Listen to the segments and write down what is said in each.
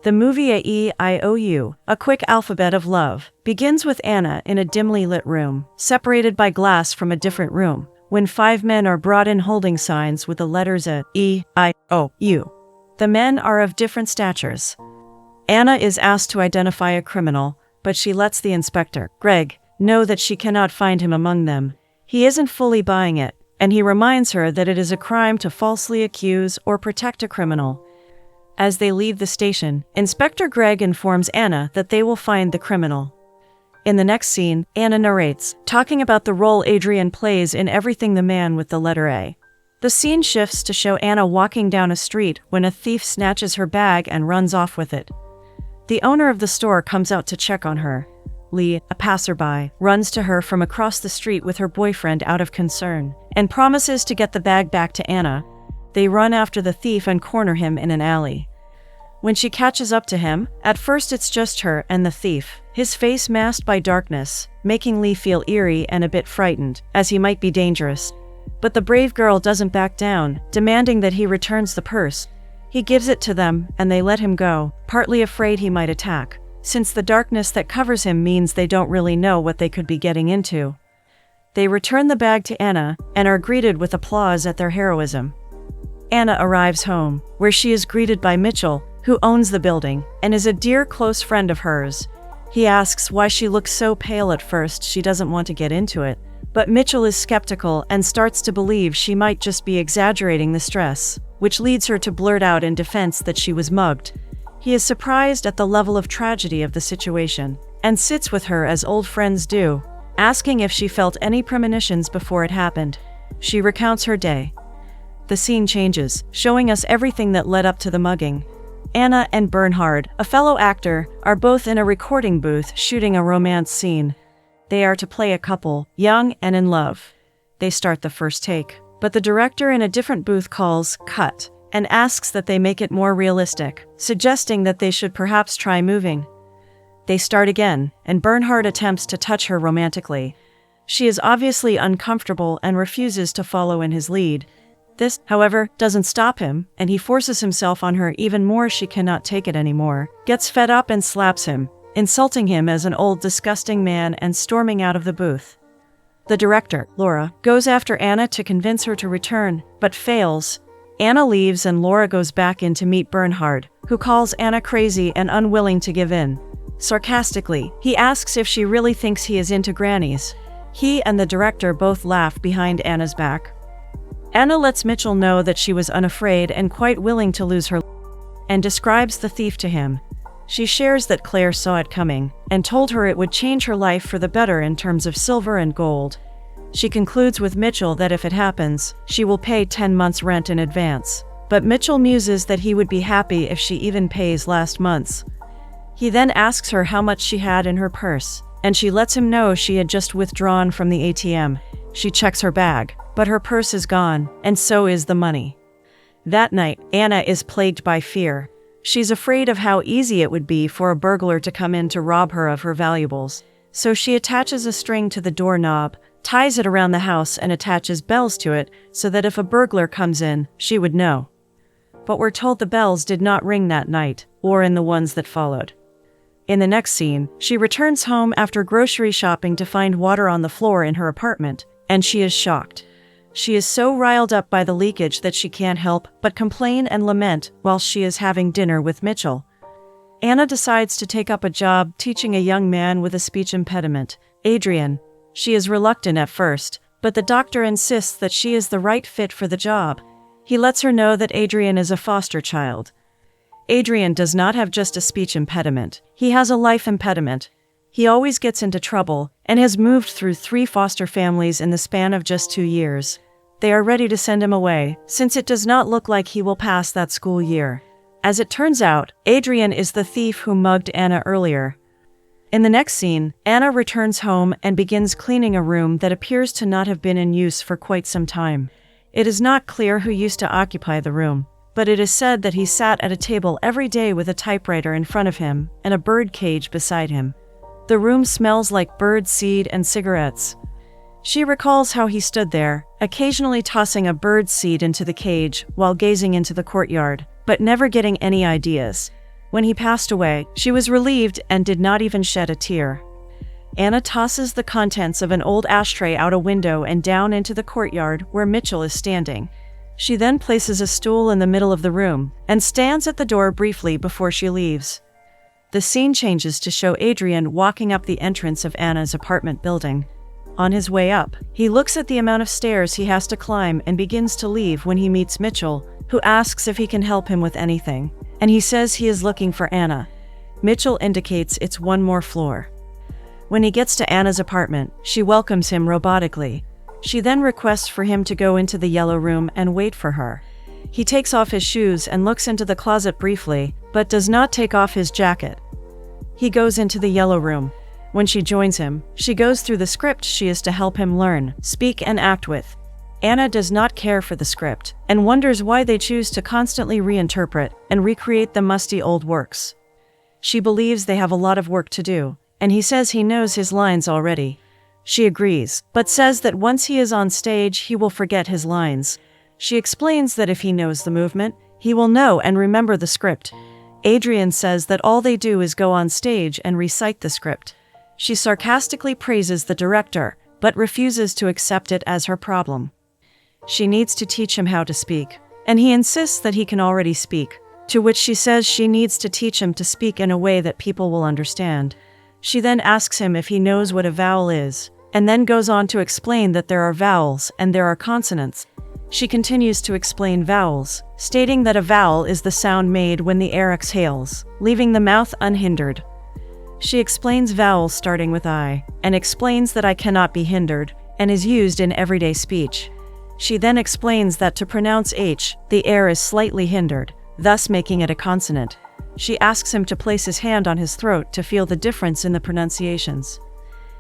The movie A-E-I-O-U, A Quick Alphabet of Love, begins with Anna in a dimly lit room, separated by glass from a different room, when 5 men are brought in holding signs with the letters A-E-I-O-U. The men are of different statures. Anna is asked to identify a criminal, but she lets the inspector, Greg, know that she cannot find him among them. He isn't fully buying it, and he reminds her that it is a crime to falsely accuse or protect a criminal. As they leave the station, Inspector Greg informs Anna that they will find the criminal. In the next scene, Anna narrates, talking about the role Adrian plays in Everything the Man with the Letter A. The scene shifts to show Anna walking down a street when a thief snatches her bag and runs off with it. The owner of the store comes out to check on her. Lee, a passerby, runs to her from across the street with her boyfriend out of concern, and promises to get the bag back to Anna. They run after the thief and corner him in an alley. When she catches up to him, at first it's just her and the thief, his face masked by darkness, making Lee feel eerie and a bit frightened, as he might be dangerous. But the brave girl doesn't back down, demanding that he returns the purse. He gives it to them, and they let him go, partly afraid he might attack, since the darkness that covers him means they don't really know what they could be getting into. They return the bag to Anna, and are greeted with applause at their heroism. Anna arrives home, where she is greeted by Mitchell, who owns the building, and is a dear close friend of hers. He asks why she looks so pale at first. She doesn't want to get into it, but Mitchell is skeptical and starts to believe she might just be exaggerating the stress, which leads her to blurt out in defense that she was mugged. He is surprised at the level of tragedy of the situation, and sits with her as old friends do, asking if she felt any premonitions before it happened. She recounts her day. The scene changes, showing us everything that led up to the mugging. Anna and Bernhard, a fellow actor, are both in a recording booth shooting a romance scene. They are to play a couple, young and in love. They start the first take, but the director in a different booth calls cut and asks that they make it more realistic, suggesting that they should perhaps try moving. They start again, and Bernhard attempts to touch her romantically. She is obviously uncomfortable and refuses to follow in his lead. This, however, doesn't stop him, and he forces himself on her even more. She cannot take it anymore, gets fed up and slaps him, insulting him as an old disgusting man and storming out of the booth. The director, Laura, goes after Anna to convince her to return, but fails. Anna leaves and Laura goes back in to meet Bernhard, who calls Anna crazy and unwilling to give in. Sarcastically, he asks if she really thinks he is into grannies. He and the director both laugh behind Anna's back. Anna lets Mitchell know that she was unafraid and quite willing to lose her, and describes the thief to him. She shares that Claire saw it coming, and told her it would change her life for the better in terms of silver and gold. She concludes with Mitchell that if it happens, she will pay 10 months' rent in advance, but Mitchell muses that he would be happy if she even pays last month's. He then asks her how much she had in her purse, and she lets him know she had just withdrawn from the ATM. She checks her bag, but her purse is gone, and so is the money. That night, Anna is plagued by fear. She's afraid of how easy it would be for a burglar to come in to rob her of her valuables. So she attaches a string to the doorknob, ties it around the house, and attaches bells to it so that if a burglar comes in, she would know. But we're told the bells did not ring that night, or in the ones that followed. In the next scene, she returns home after grocery shopping to find water on the floor in her apartment, and she is shocked. She is so riled up by the leakage that she can't help but complain and lament while she is having dinner with Mitchell. Anna decides to take up a job teaching a young man with a speech impediment, Adrian. She is reluctant at first, but the doctor insists that she is the right fit for the job. He lets her know that Adrian is a foster child. Adrian does not have just a speech impediment, he has a life impediment. He always gets into trouble, and has moved through 3 foster families in the span of just 2 years. They are ready to send him away, since it does not look like he will pass that school year. As it turns out, Adrian is the thief who mugged Anna earlier. In the next scene, Anna returns home and begins cleaning a room that appears to not have been in use for quite some time. It is not clear who used to occupy the room, but it is said that he sat at a table every day with a typewriter in front of him and a bird cage beside him. The room smells like bird seed and cigarettes. She recalls how he stood there, occasionally tossing a bird seed into the cage while gazing into the courtyard, but never getting any ideas. When he passed away, she was relieved and did not even shed a tear. Anna tosses the contents of an old ashtray out a window and down into the courtyard where Mitchell is standing. She then places a stool in the middle of the room and stands at the door briefly before she leaves. The scene changes to show Adrian walking up the entrance of Anna's apartment building. On his way up, he looks at the amount of stairs he has to climb and begins to leave when he meets Mitchell, who asks if he can help him with anything, and he says he is looking for Anna. Mitchell indicates it's one more floor. When he gets to Anna's apartment, she welcomes him robotically. She then requests for him to go into the yellow room and wait for her. He takes off his shoes and looks into the closet briefly, but does not take off his jacket. He goes into the yellow room. When she joins him, she goes through the script she is to help him learn, speak, and act with. Anna does not care for the script, and wonders why they choose to constantly reinterpret and recreate the musty old works. She believes they have a lot of work to do, and he says he knows his lines already. She agrees, but says that once he is on stage he will forget his lines. She explains that if he knows the movement, he will know and remember the script. Adrian says that all they do is go on stage and recite the script. She sarcastically praises the director, but refuses to accept it as her problem. She needs to teach him how to speak, and he insists that he can already speak, to which she says she needs to teach him to speak in a way that people will understand. She then asks him if he knows what a vowel is, and then goes on to explain that there are vowels and there are consonants. She continues to explain vowels, stating that a vowel is the sound made when the air exhales, leaving the mouth unhindered. She explains vowels starting with I, and explains that I cannot be hindered, and is used in everyday speech. She then explains that to pronounce H, the air is slightly hindered, thus making it a consonant. She asks him to place his hand on his throat to feel the difference in the pronunciations.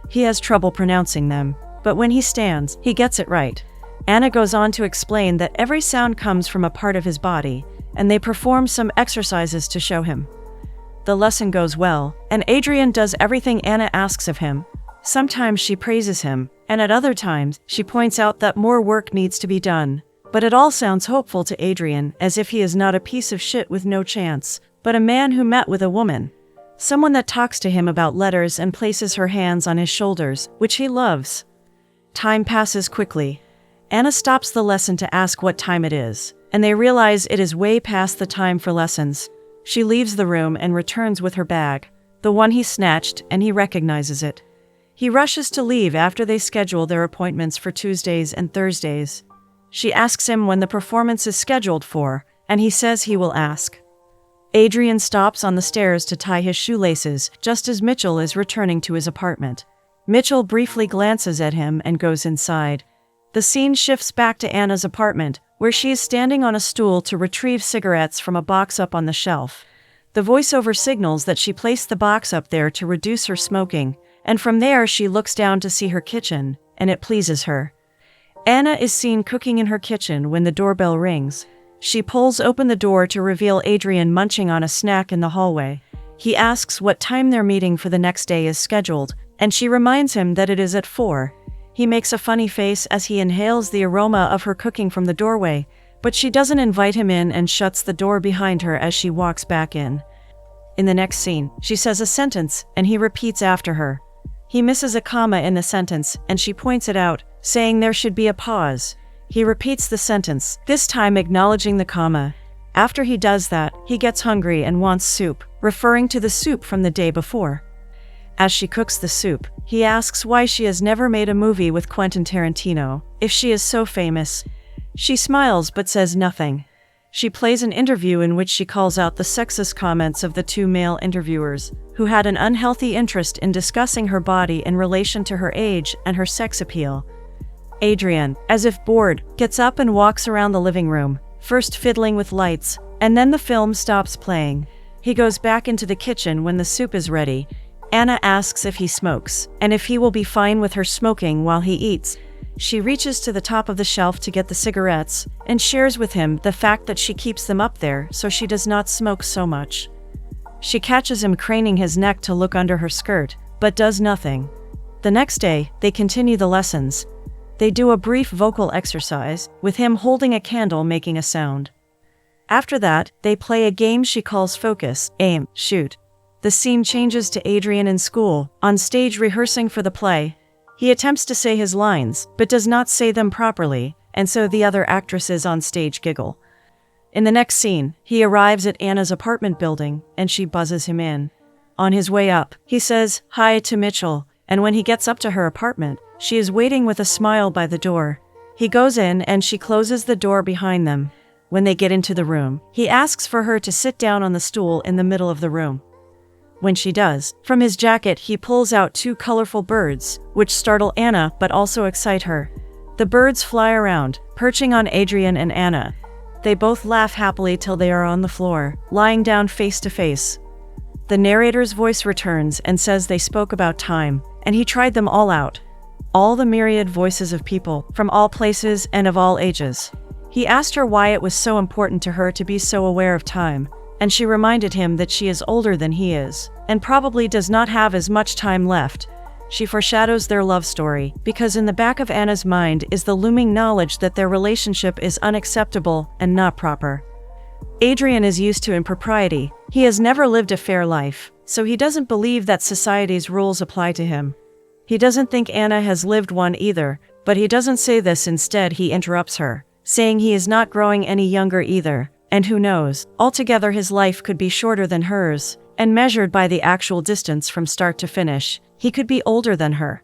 He has trouble pronouncing them, but when he stands, he gets it right. Anna goes on to explain that every sound comes from a part of his body, and they perform some exercises to show him. The lesson goes well, and Adrian does everything Anna asks of him. Sometimes she praises him, and at other times, she points out that more work needs to be done. But it all sounds hopeful to Adrian, as if he is not a piece of shit with no chance, but a man who met with a woman. Someone that talks to him about letters and places her hands on his shoulders, which he loves. Time passes quickly. Anna stops the lesson to ask what time it is, and they realize it is way past the time for lessons. She leaves the room and returns with her bag, the one he snatched, and he recognizes it. He rushes to leave after they schedule their appointments for Tuesdays and Thursdays. She asks him when the performance is scheduled for, and he says he will ask. Adrian stops on the stairs to tie his shoelaces just as Mitchell is returning to his apartment. Mitchell briefly glances at him and goes inside. The scene shifts back to Anna's apartment, where she is standing on a stool to retrieve cigarettes from a box up on the shelf. The voiceover signals that she placed the box up there to reduce her smoking, and from there she looks down to see her kitchen, and it pleases her. Anna is seen cooking in her kitchen when the doorbell rings. She pulls open the door to reveal Adrian munching on a snack in the hallway. He asks what time their meeting for the next day is scheduled, and she reminds him that it is at 4. He makes a funny face as he inhales the aroma of her cooking from the doorway, but she doesn't invite him in and shuts the door behind her as she walks back in. In the next scene, she says a sentence, and he repeats after her. He misses a comma in the sentence, and she points it out, saying there should be a pause. He repeats the sentence, this time acknowledging the comma. After he does that, he gets hungry and wants soup, referring to the soup from the day before. As she cooks the soup, he asks why she has never made a movie with Quentin Tarantino, if she is so famous. She smiles but says nothing. She plays an interview in which she calls out the sexist comments of the 2 male interviewers, who had an unhealthy interest in discussing her body in relation to her age and her sex appeal. Adrian, as if bored, gets up and walks around the living room, first fiddling with lights, and then the film stops playing. He goes back into the kitchen when the soup is ready. Anna asks if he smokes, and if he will be fine with her smoking while he eats. She reaches to the top of the shelf to get the cigarettes, and shares with him the fact that she keeps them up there so she does not smoke so much. She catches him craning his neck to look under her skirt, but does nothing. The next day, they continue the lessons. They do a brief vocal exercise, with him holding a candle making a sound. After that, they play a game she calls focus, aim, shoot. The scene changes to Adrian in school, on stage rehearsing for the play. He attempts to say his lines, but does not say them properly, and so the other actresses on stage giggle. In the next scene, he arrives at Anna's apartment building, and she buzzes him in. On his way up, he says hi to Mitchell, and when he gets up to her apartment, she is waiting with a smile by the door. He goes in and she closes the door behind them. When they get into the room, he asks for her to sit down on the stool in the middle of the room. When she does, from his jacket he pulls out 2 colorful birds, which startle Anna but also excite her. The birds fly around, perching on Adrian and Anna. They both laugh happily till they are on the floor, lying down face to face. The narrator's voice returns and says they spoke about time, and he tried them all out. All the myriad voices of people, from all places and of all ages. He asked her why it was so important to her to be so aware of time, and she reminded him that she is older than he is, and probably does not have as much time left. She foreshadows their love story, because in the back of Anna's mind is the looming knowledge that their relationship is unacceptable and not proper. Adrian is used to impropriety. He has never lived a fair life, so he doesn't believe that society's rules apply to him. He doesn't think Anna has lived one either, but he doesn't say this. Instead, he interrupts her, saying he is not growing any younger either, and who knows, altogether his life could be shorter than hers, and measured by the actual distance from start to finish, he could be older than her.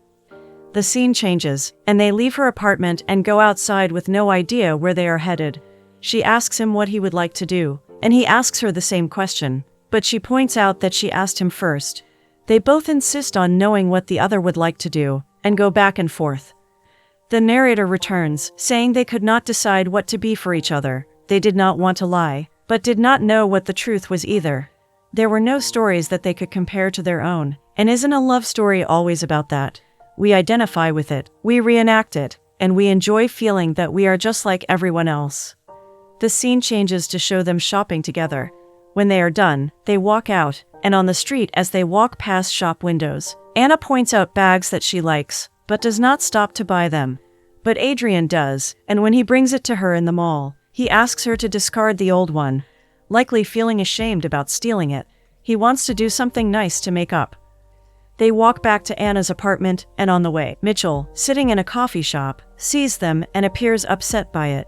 The scene changes, and they leave her apartment and go outside with no idea where they are headed. She asks him what he would like to do, and he asks her the same question, but she points out that she asked him first. They both insist on knowing what the other would like to do, and go back and forth. The narrator returns, saying they could not decide what to be for each other. They did not want to lie, but did not know what the truth was either. There were no stories that they could compare to their own, and isn't a love story always about that? We identify with it, we reenact it, and we enjoy feeling that we are just like everyone else. The scene changes to show them shopping together. When they are done, they walk out, and on the street as they walk past shop windows, Anna points out bags that she likes, but does not stop to buy them. But Adrian does, and when he brings it to her in the mall, he asks her to discard the old one, likely feeling ashamed about stealing it. He wants to do something nice to make up. They walk back to Anna's apartment, and on the way, Mitchell, sitting in a coffee shop, sees them and appears upset by it.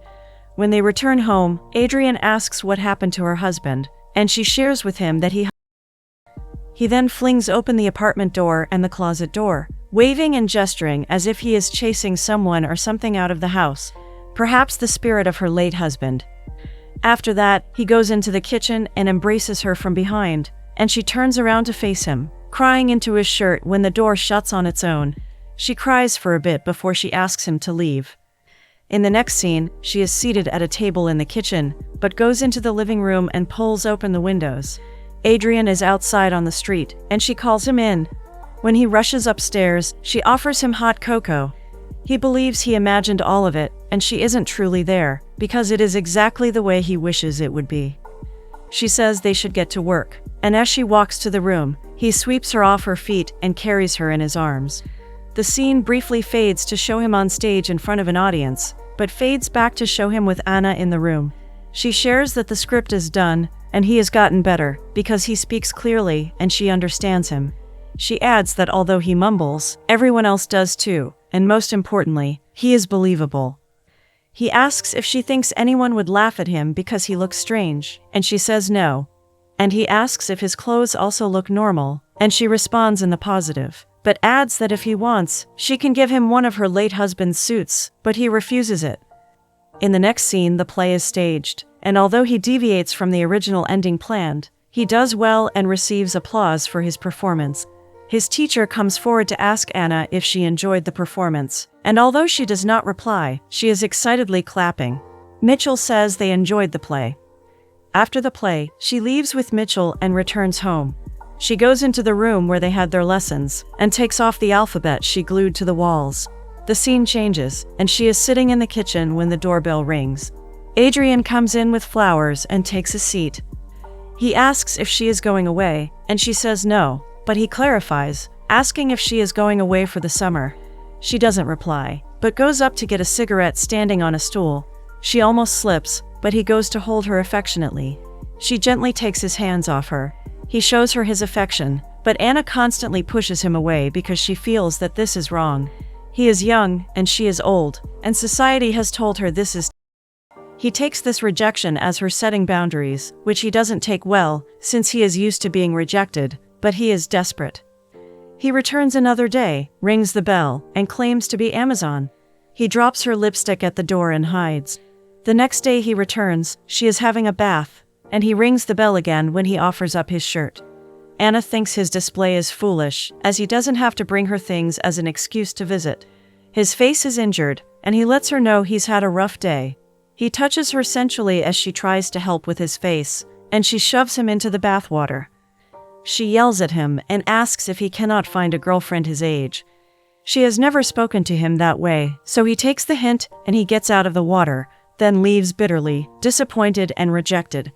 When they return home, Adrian asks what happened to her husband, and she shares with him that he then flings open the apartment door and the closet door, waving and gesturing as if he is chasing someone or something out of the house, perhaps the spirit of her late husband. After that, he goes into the kitchen and embraces her from behind, and she turns around to face him, crying into his shirt when the door shuts on its own. She cries for a bit before she asks him to leave. In the next scene, she is seated at a table in the kitchen, but goes into the living room and pulls open the windows. Adrian is outside on the street, and she calls him in. When he rushes upstairs, she offers him hot cocoa. He believes he imagined all of it, and she isn't truly there, because it is exactly the way he wishes it would be. She says they should get to work, and as she walks to the room, he sweeps her off her feet and carries her in his arms. The scene briefly fades to show him on stage in front of an audience, but fades back to show him with Anna in the room. She shares that the script is done, and he has gotten better, because he speaks clearly and she understands him. She adds that although he mumbles, everyone else does too, and most importantly, he is believable. He asks if she thinks anyone would laugh at him because he looks strange, and she says no. And he asks if his clothes also look normal, and she responds in the positive, but adds that if he wants, she can give him one of her late husband's suits, but he refuses it. In the next scene, the play is staged, and although he deviates from the original ending planned, he does well and receives applause for his performance. His teacher comes forward to ask Anna if she enjoyed the performance, and although she does not reply, she is excitedly clapping. Mitchell says they enjoyed the play. After the play, she leaves with Mitchell and returns home. She goes into the room where they had their lessons, and takes off the alphabet she glued to the walls. The scene changes, and she is sitting in the kitchen when the doorbell rings. Adrian comes in with flowers and takes a seat. He asks if she is going away, and she says no, but he clarifies, asking if she is going away for the summer. She doesn't reply, but goes up to get a cigarette standing on a stool. She almost slips, but he goes to hold her affectionately. She gently takes his hands off her. He shows her his affection, but Anna constantly pushes him away because she feels that this is wrong. He is young, and she is old, and society has told her this is. He takes this rejection as her setting boundaries, which he doesn't take well, since he is used to being rejected, but he is desperate. He returns another day, rings the bell, and claims to be Amazon. He drops her lipstick at the door and hides. The next day he returns, she is having a bath, and he rings the bell again when he offers up his shirt. Anna thinks his display is foolish, as he doesn't have to bring her things as an excuse to visit. His face is injured, and he lets her know he's had a rough day. He touches her sensually as she tries to help with his face, and she shoves him into the bathwater. She yells at him and asks if he cannot find a girlfriend his age. She has never spoken to him that way, so he takes the hint and he gets out of the water, then leaves bitterly, disappointed and rejected.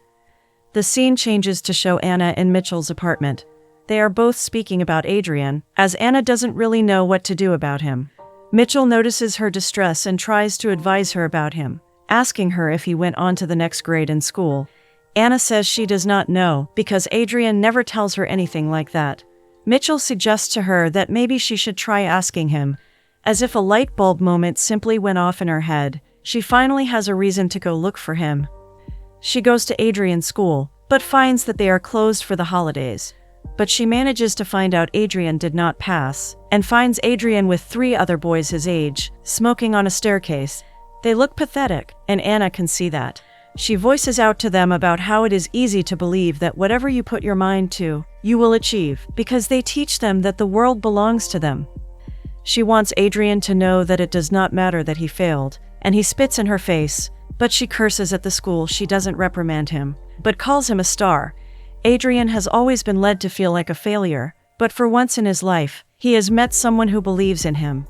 The scene changes to show Anna in Mitchell's apartment. They are both speaking about Adrian, as Anna doesn't really know what to do about him. Mitchell notices her distress and tries to advise her about him, asking her if he went on to the next grade in school. Anna says she does not know, because Adrian never tells her anything like that. Mitchell suggests to her that maybe she should try asking him. As if a light bulb moment simply went off in her head, she finally has a reason to go look for him. She goes to Adrian's school, but finds that they are closed for the holidays. But she manages to find out Adrian did not pass, and finds Adrian with 3 other boys his age, smoking on a staircase. They look pathetic, and Anna can see that. She voices out to them about how it is easy to believe that whatever you put your mind to, you will achieve, because they teach them that the world belongs to them. She wants Adrian to know that it does not matter that he failed, and he spits in her face, but she curses at the school. She doesn't reprimand him, but calls him a star. Adrian has always been led to feel like a failure, but for once in his life, he has met someone who believes in him.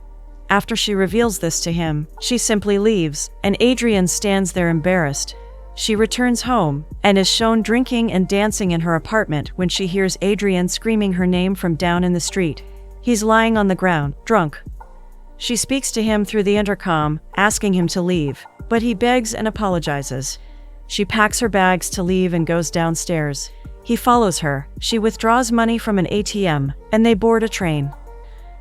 After she reveals this to him, she simply leaves, and Adrian stands there embarrassed. She returns home, and is shown drinking and dancing in her apartment when she hears Adrian screaming her name from down in the street. He's lying on the ground, drunk. She speaks to him through the intercom, asking him to leave, but he begs and apologizes. She packs her bags to leave and goes downstairs. He follows her. She withdraws money from an ATM, and they board a train.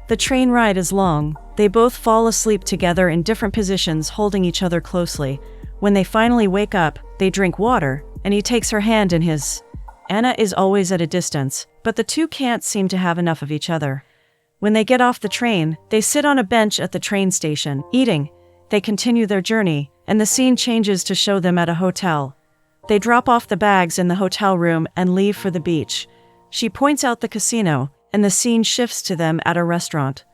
The train ride is long. They both fall asleep together in different positions, holding each other closely. When they finally wake up, they drink water, and he takes her hand in his. Anna is always at a distance, but the two can't seem to have enough of each other. When they get off the train, they sit on a bench at the train station, eating. They continue their journey, and the scene changes to show them at a hotel. They drop off the bags in the hotel room and leave for the beach. She points out the casino, and the scene shifts to them at a restaurant.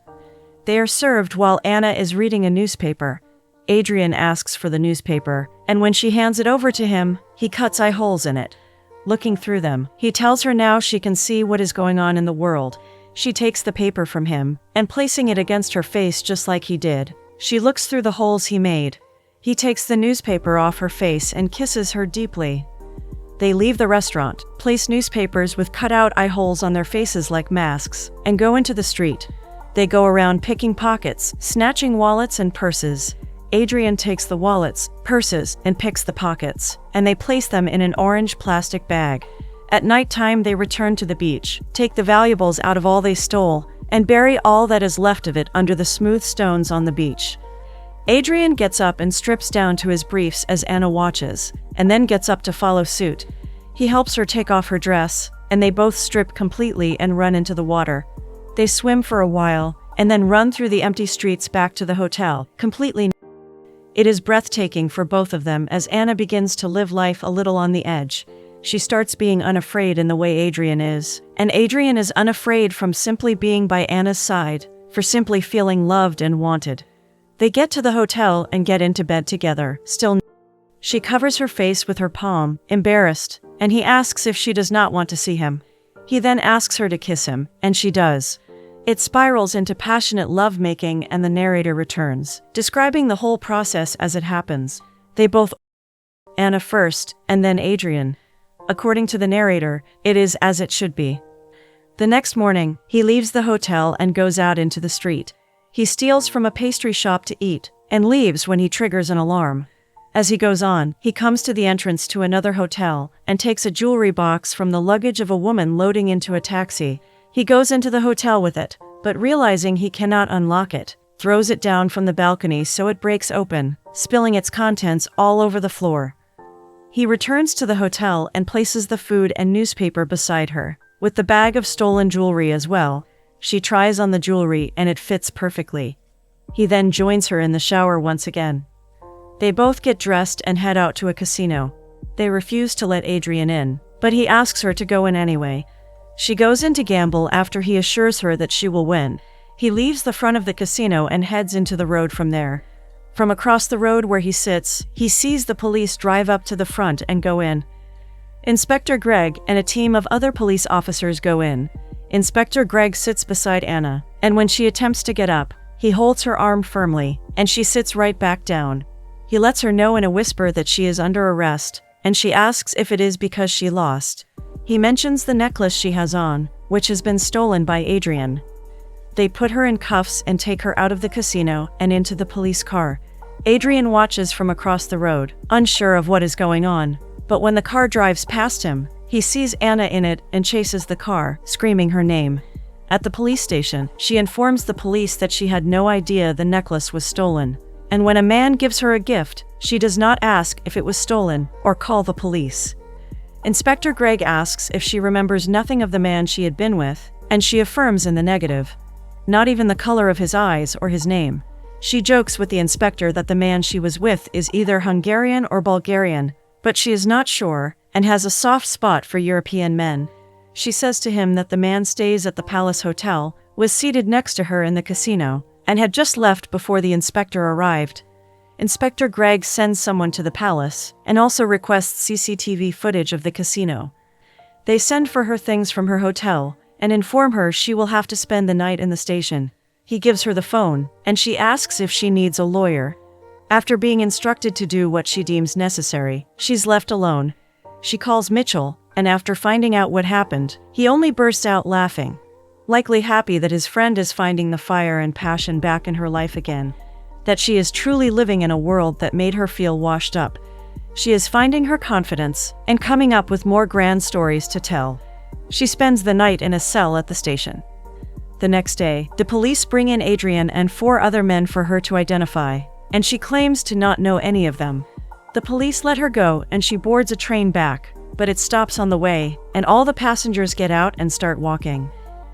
They are served while Anna is reading a newspaper. Adrian asks for the newspaper, and when she hands it over to him, he cuts eye holes in it. Looking through them, he tells her now she can see what is going on in the world. She takes the paper from him, and placing it against her face just like he did, she looks through the holes he made. He takes the newspaper off her face and kisses her deeply. They leave the restaurant, place newspapers with cut-out eye holes on their faces like masks, and go into the street. They go around picking pockets, snatching wallets and purses. Adrian takes the wallets, purses, and picks the pockets, and they place them in an orange plastic bag. At nighttime, they return to the beach, take the valuables out of all they stole, and bury all that is left of it under the smooth stones on the beach. Adrian gets up and strips down to his briefs as Anna watches, and then gets up to follow suit. He helps her take off her dress, and they both strip completely and run into the water. They swim for a while, and then run through the empty streets back to the hotel, completely. It is breathtaking for both of them as Anna begins to live life a little on the edge. She starts being unafraid in the way Adrian is, and Adrian is unafraid from simply being by Anna's side, for simply feeling loved and wanted. They get to the hotel and get into bed together, still. She covers her face with her palm, embarrassed, and he asks if she does not want to see him. He then asks her to kiss him, and she does. It spirals into passionate lovemaking, and the narrator returns, describing the whole process as it happens. They both, Anna first, and then Adrian. According to the narrator, it is as it should be. The next morning, he leaves the hotel and goes out into the street. He steals from a pastry shop to eat, and leaves when he triggers an alarm. As he goes on, he comes to the entrance to another hotel and takes a jewelry box from the luggage of a woman loading into a taxi. He goes into the hotel with it, but realizing he cannot unlock it, throws it down from the balcony so it breaks open, spilling its contents all over the floor. He returns to the hotel and places the food and newspaper beside her, with the bag of stolen jewelry as well. She tries on the jewelry and it fits perfectly. He then joins her in the shower once again. They both get dressed and head out to a casino. They refuse to let Adrian in, but he asks her to go in anyway. She goes in to gamble after he assures her that she will win. He leaves the front of the casino and heads into the road from there. From across the road where he sits, he sees the police drive up to the front and go in. Inspector Greg and a team of other police officers go in. Inspector Greg sits beside Anna, and when she attempts to get up, he holds her arm firmly, and she sits right back down. He lets her know in a whisper that she is under arrest, and she asks if it is because she lost. He mentions the necklace she has on, which has been stolen by Adrian. They put her in cuffs and take her out of the casino and into the police car. Adrian watches from across the road, unsure of what is going on, but when the car drives past him, he sees Anna in it and chases the car, screaming her name. At the police station, she informs the police that she had no idea the necklace was stolen. And when a man gives her a gift, she does not ask if it was stolen or call the police. Inspector Greg asks if she remembers nothing of the man she had been with, and she affirms in the negative. Not even the color of his eyes or his name. She jokes with the inspector that the man she was with is either Hungarian or Bulgarian, but she is not sure and has a soft spot for European men. She says to him that the man stays at the Palace Hotel, was seated next to her in the casino, and had just left before the inspector arrived. Inspector Greg sends someone to the palace, and also requests CCTV footage of the casino. They send for her things from her hotel, and inform her she will have to spend the night in the station. He gives her the phone, and she asks if she needs a lawyer. After being instructed to do what she deems necessary, she's left alone. She calls Mitchell, and after finding out what happened, he only bursts out laughing, likely happy that his friend is finding the fire and passion back in her life again, that she is truly living in a world that made her feel washed up. She is finding her confidence and coming up with more grand stories to tell. She spends the night in a cell at the station. The next day, the police bring in Adrian and 4 other men for her to identify, and she claims to not know any of them. The police let her go and she boards a train back, but it stops on the way, and all the passengers get out and start walking.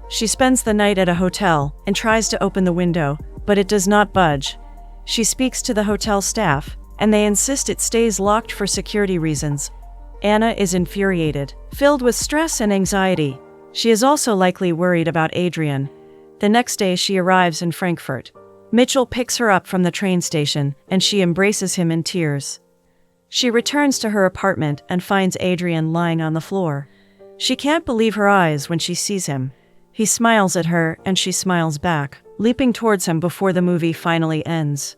She spends the night at a hotel and tries to open the window, but it does not budge. She speaks to the hotel staff, and they insist it stays locked for security reasons. Anna is infuriated, filled with stress and anxiety. She is also likely worried about Adrian. The next day she arrives in Frankfurt. Mitchell picks her up from the train station, and she embraces him in tears. She returns to her apartment and finds Adrian lying on the floor. She can't believe her eyes when she sees him. He smiles at her and she smiles back, leaping towards him before the movie finally ends.